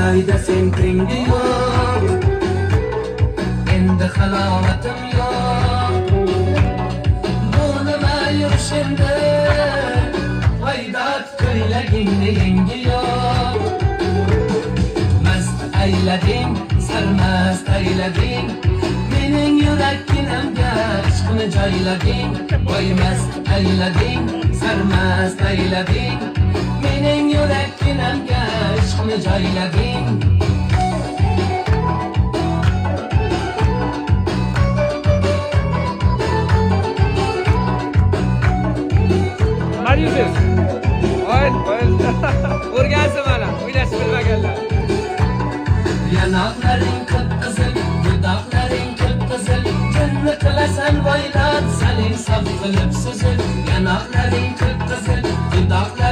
joyda sen tengi yo'q, endi halovatim yo'q. Bu nima yurishimda G'oydat ko'ylagingni yengi yo'q. Mast aylading, sarmast aylading, mening yurakkinamga ishqni joylading. Voy mast aylading, sarmast aylading, mening yurakkinamga ishqni joylading. Marius. Voy, o'rgansin mana, o'ylashib bilmaganlar. Yanaqlaring qip-qizil, dudoqlaring qip-qizil, jinni qilasan G'oydat, saling saf qilib suzil. Yanaqlaring qip-qizil, dudoqlaring